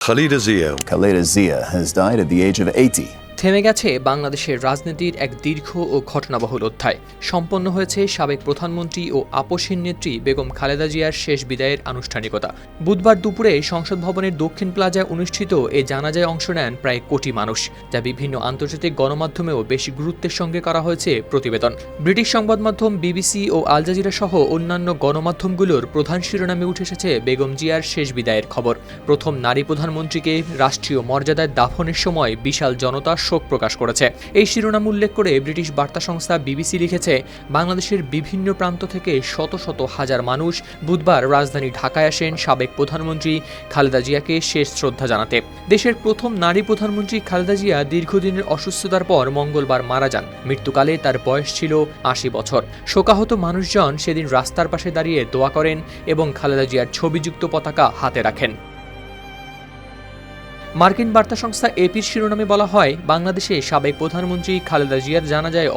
Khaleda Zia has died at the age of 80. থেমে গেছে বাংলাদেশের রাজনীতির এক দীর্ঘ ও ঘটনাবহুল অধ্যায়। সম্পন্ন হয়েছে সাবেক প্রধানমন্ত্রী ও আপসহীন নেত্রী বেগম খালেদা জিয়ার শেষ বিদায়ের আনুষ্ঠানিকতা। বুধবার দুপুরে সংসদ ভবনের দক্ষিণ প্লাজায় অনুষ্ঠিত এ জানাজায় অংশ নেন প্রায় কোটি মানুষ, যা বিভিন্ন আন্তর্জাতিক গণমাধ্যমেও বেশ গুরুত্বের সঙ্গে করা হয়েছে প্রতিবেদন। ব্রিটিশ সংবাদ মাধ্যম বিবিসি ও আল জাজিরা সহ অন্যান্য গণমাধ্যমগুলোর প্রধান শিরোনামে উঠে এসেছে বেগম জিয়ার শেষ বিদায়ের খবর। প্রথম নারী প্রধানমন্ত্রীকে রাষ্ট্রীয় মর্যাদায় দাফনের সময় বিশাল জনতা শোক প্রকাশ করেছে। এই শিরোনাম উল্লেখ করে ব্রিটিশ বার্তা সংস্থা বিবিসি লিখেছে, বাংলাদেশের বিভিন্ন প্রান্ত থেকে শত শত হাজার মানুষ বুধবার রাজধানী ঢাকায় আসেন সাবেক প্রধানমন্ত্রী খালেদা জিয়াকে শেষ শ্রদ্ধা জানাতে। দেশের প্রথম নারী প্রধানমন্ত্রী খালেদা জিয়া দীর্ঘদিনের অসুস্থতার পর মঙ্গলবার মারা যান। মৃত্যুকালে তার বয়স ছিল ৮০ বছর। শোকাহত মানুষজন সেদিন রাস্তার পাশে দাঁড়িয়ে দোয়া করেন এবং খালেদা জিয়ার ছবিযুক্ত পতাকা হাতে রাখেন। মার্কিন বার্তা সংস্থা এপির শিরোনামে বলা হয়, বাংলাদেশে সাবেক প্রধানমন্ত্রী খালেদা জিয়ার জানাজায়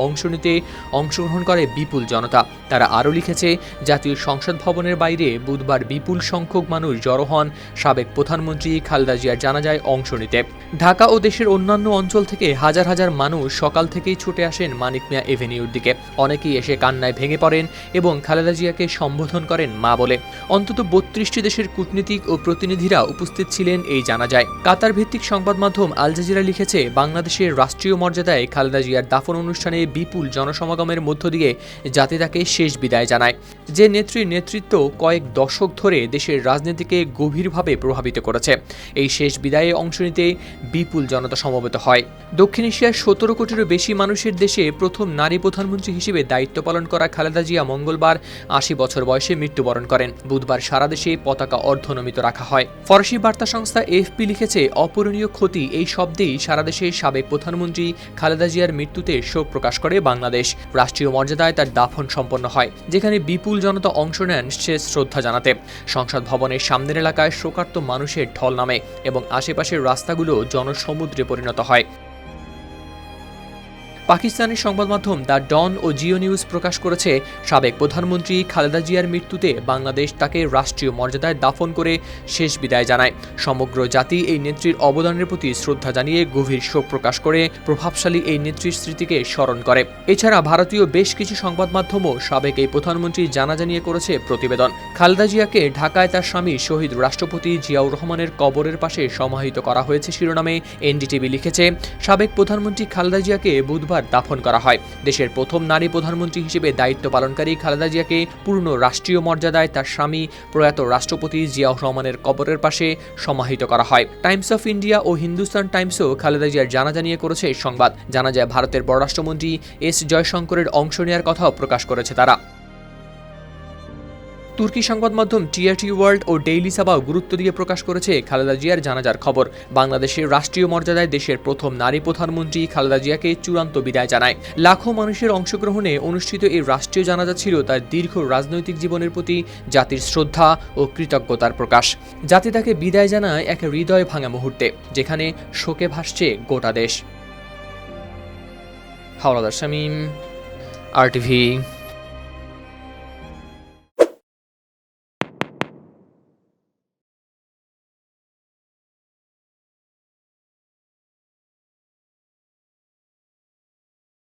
অংশগ্রহণ করে বিপুল জনতা। তারা আরও লিখেছে, জাতীয় সংসদ ভবনের বাইরে বুধবার বিপুল সংখ্যক মানুষ জড়ো হন সাবেক প্রধানমন্ত্রী খালেদা জিয়ার জানাজায় অংশ নিতে। ঢাকা ও দেশের অন্যান্য অঞ্চল থেকে হাজার হাজার মানুষ সকাল থেকেই ছুটে আসেন মানিক মিয়া এভিনিউর দিকে। অনেকেই এসে কান্নায় ভেঙে পড়েন এবং খালেদা জিয়াকে সম্বোধন করেন মা বলে। অন্তত ৩২টি দেশের কূটনীতিক ও প্রতিনিধিরা উপস্থিত ছিলেন এই জানাজায়। কাতার ভিত্তিক সংবাদ মাধ্যম আল জাজিরা লিখেছে, বাংলাদেশের রাষ্ট্রীয় মর্যাদায় খালেদা জিয়ার দাফন অনুষ্ঠানে বিপুল জনসমাগমের মধ্য দিয়ে জাতি তাকে শেষ বিদায় জানায়। যে নেত্রীর নেতৃত্ব কয়েক দশক ধরে দেশের রাজনীতিকে গভীরভাবে প্রভাবিত করেছে, এই শেষ বিদায়ে অংশ নিতে বিপুল জনতা সমবেত হয়। দক্ষিণ এশিয়ার ১৭ কোটিরও বেশি মানুষের দেশে প্রথম নারী প্রধানমন্ত্রী হিসেবে দায়িত্ব পালন করা খালেদা জিয়া মঙ্গলবার ৮০ বছর বয়সে মৃত্যুবরণ করেন। বুধবার সারা দেশে পতাকা অর্ধনমিত রাখা হয়। ফরাসি বার্তা সংস্থা এএফপি লিখেছে, অপূরণীয় ক্ষতি এই শব্দেই সারা দেশে সাবেক প্রধানমন্ত্রী খালেদা জিয়ার মৃত্যুতে শোক প্রকাশ করে বাংলাদেশ। রাষ্ট্রীয় মর্যাদায় তার দাফন সম্পন্ন হয়, যেখানে বিপুল জনতা অংশ নেন শেষ শ্রদ্ধা জানাতে। সংসদ ভবনের সামনের এলাকায় শোকার্ত মানুষের ঢল নামে এবং আশেপাশের রাস্তাগুলো জনসমুদ্রে পরিণত হয়। পাকিস্তানের সংবাদ মাধ্যম দ্য ডন ও জিও নিউজ প্রকাশ করেছে, সাবেক প্রধানমন্ত্রী খালেদা জিয়ার মৃত্যুতে বাংলাদেশ তাকে রাষ্ট্রীয় মর্যাদায় দাফন করে শেষ বিদায় জানায়। সমগ্র জাতি এই নেত্রীর অবদানের প্রতি শ্রদ্ধা জানিয়ে গভীর শোক প্রকাশ করে প্রভাবশালী এই নেত্রীর স্মৃতিকে স্মরণ করে। এছাড়া ভারতীয় বেশ কিছু সংবাদ মাধ্যমও সাবেক এই প্রধানমন্ত্রীর জানাজা নিয়ে করেছে প্রতিবেদন। খালেদা জিয়াকে ঢাকায় তার স্বামী শহীদ রাষ্ট্রপতি জিয়াউর রহমানের কবরের পাশে সমাহিত করা হয়েছে শিরোনামে এনডিটিভি লিখেছে, সাবেক প্রধানমন্ত্রী খালেদা জিয়াকে বুধবার দাফন করা হয়। দেশের প্রথম নারী প্রধানমন্ত্রী হিসেবে দায়িত্ব পালনকারী খালেদা জিয়াকে পূর্ণ রাষ্ট্রীয় মর্যাদায় তার স্বামী প্রয়াত রাষ্ট্রপতি জিয়াউর রহমানের কবরের পাশে সমাহিত করা হয়। টাইমস অফ ইন্ডিয়া ও হিন্দুস্তান টাইমসও খালেদা জিয়ার জানাজা নিয়ে করেছে সংবাদ। জানাজায় ভারতের পররাষ্ট্রমন্ত্রী এস জয়শঙ্করের অংশ নেওয়ার কথাও প্রকাশ করেছে তারা। তুর্কি সংবাদ মাধ্যম টিআরটি ওয়ার্ল্ড ও ডেইলি সাবাও গুরুত্ব দিয়ে প্রকাশ করেছে খালেদা জিয়ার জানাজার খবর। বাংলাদেশের রাষ্ট্রীয় মর্যাদায় দেশের প্রথম নারী প্রধানমন্ত্রী খালেদা জিয়াকে চূড়ান্ত বিদায় জানায়। লাখো মানুষের অংশগ্রহণে অনুষ্ঠিত এই রাষ্ট্রীয় জানাজা ছিল তার দীর্ঘ রাজনৈতিক জীবনের প্রতি জাতির শ্রদ্ধা ও কৃতজ্ঞতার প্রকাশ। জাতি তাকে বিদায় জানায় এক হৃদয় ভাঙা মুহূর্তে, যেখানে শোকে ভাসছে গোটা দেশ। হাওলাদার শামীম, RTV।